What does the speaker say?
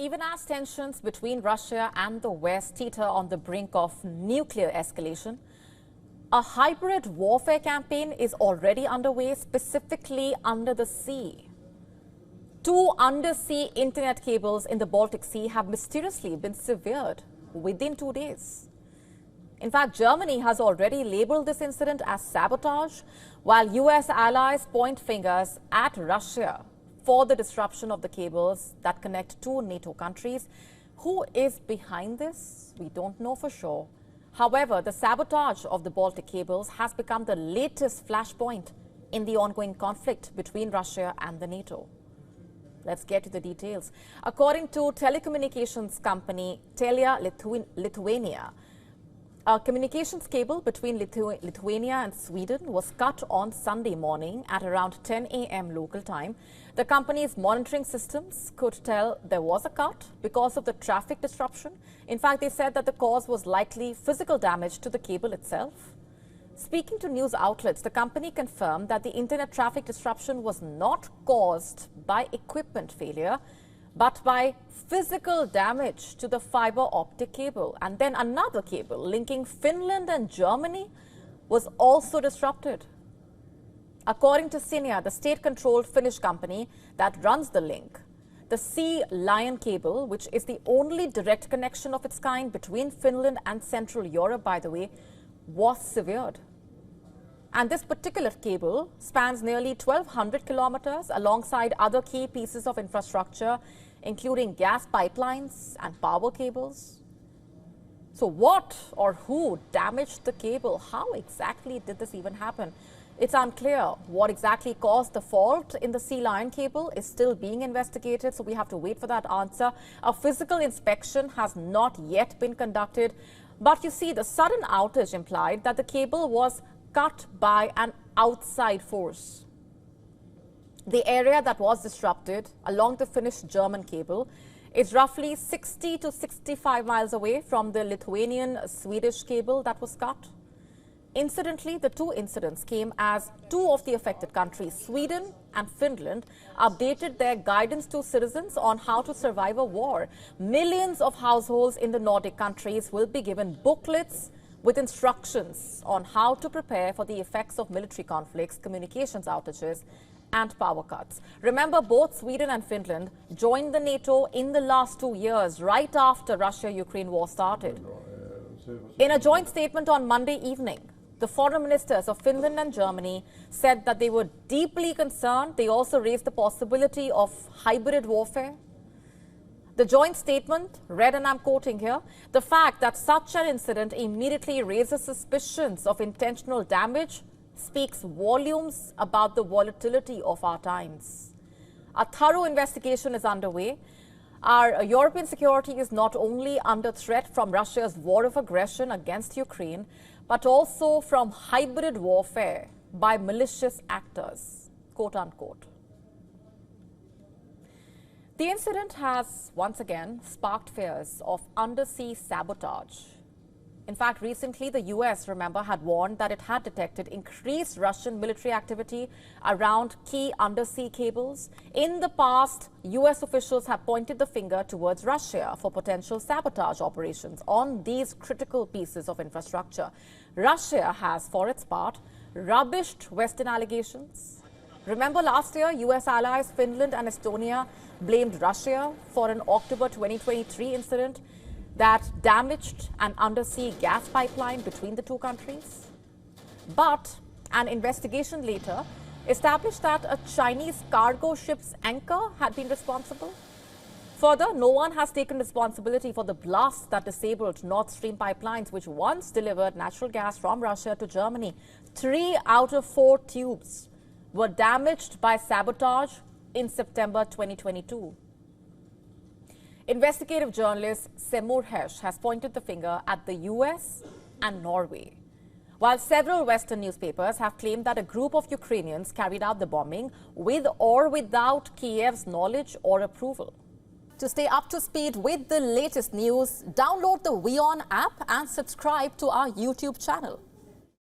Even as tensions between Russia and the West teeter on the brink of nuclear escalation, a hybrid warfare campaign is already underway, specifically under the sea. 2 undersea internet cables in the Baltic Sea have mysteriously been severed within 2 days. In fact, Germany has already labeled this incident as sabotage, while US allies point fingers at Russia for the disruption of the cables that connect 2 NATO countries. Who is behind this? We don't know for sure. However, the sabotage of the Baltic cables has become the latest flashpoint in the ongoing conflict between Russia and the NATO. Let's get to the details. According to telecommunications company Lithuania, a communications cable between Lithuania and Sweden was cut on Sunday morning at around 10 a.m. local time. The company's monitoring systems could tell there was a cut because of the traffic disruption. In fact, they said that the cause was likely physical damage to the cable itself. Speaking to news outlets, the company confirmed that the internet traffic disruption was not caused by equipment failure, but by physical damage to the fiber optic cable. And then another cable linking Finland and Germany was also disrupted. According to Cinia, the state-controlled Finnish company that runs the link, the Sea Lion cable, which is the only direct connection of its kind between Finland and Central Europe, by the way, was severed. And this particular cable spans nearly 1,200 kilometers alongside other key pieces of infrastructure, including gas pipelines and power cables. So what or who damaged the cable? How exactly did this even happen? It's unclear. What exactly caused the fault in the Sea Lion cable is still being investigated, so we have to wait for that answer. A physical inspection has not yet been conducted. But you see, the sudden outage implied that the cable was cut by an outside force. The area that was disrupted along the Finnish-German cable is roughly 60 to 65 miles away from the Lithuanian-Swedish cable that was cut. Incidentally, the 2 incidents came as 2 of the affected countries, Sweden and Finland, updated their guidance to citizens on how to survive a war. Millions of households in the Nordic countries will be given booklets with instructions on how to prepare for the effects of military conflicts, communications outages, and power cuts. Remember, both Sweden and Finland joined the NATO in the last 2 years, right after Russia-Ukraine war started. In a joint statement on Monday evening, the foreign ministers of Finland and Germany said that they were deeply concerned. They also raised the possibility of hybrid warfare. The joint statement read, and I'm quoting here, "The fact that such an incident immediately raises suspicions of intentional damage speaks volumes about the volatility of our times. A thorough investigation is underway. Our European security is not only under threat from Russia's war of aggression against Ukraine, but also from hybrid warfare by malicious actors," quote unquote. The incident has once again sparked fears of undersea sabotage. In fact, recently the US, remember, had warned that it had detected increased Russian military activity around key undersea cables. In the past, US officials have pointed the finger towards Russia for potential sabotage operations on these critical pieces of infrastructure. Russia has, for its part, rubbished Western allegations. Remember last year, US allies Finland and Estonia blamed Russia for an October 2023 incident that damaged an undersea gas pipeline between the 2 countries. But an investigation later established that a Chinese cargo ship's anchor had been responsible. Further, no one has taken responsibility for the blast that disabled Nord Stream pipelines, which once delivered natural gas from Russia to Germany. 3 out of 4 tubes were damaged by sabotage in September 2022. Investigative journalist Semur Hesh has pointed the finger at the US and Norway, while several Western newspapers have claimed that a group of Ukrainians carried out the bombing with or without Kiev's knowledge or approval. To stay up to speed with the latest news, download the WION app and subscribe to our YouTube channel.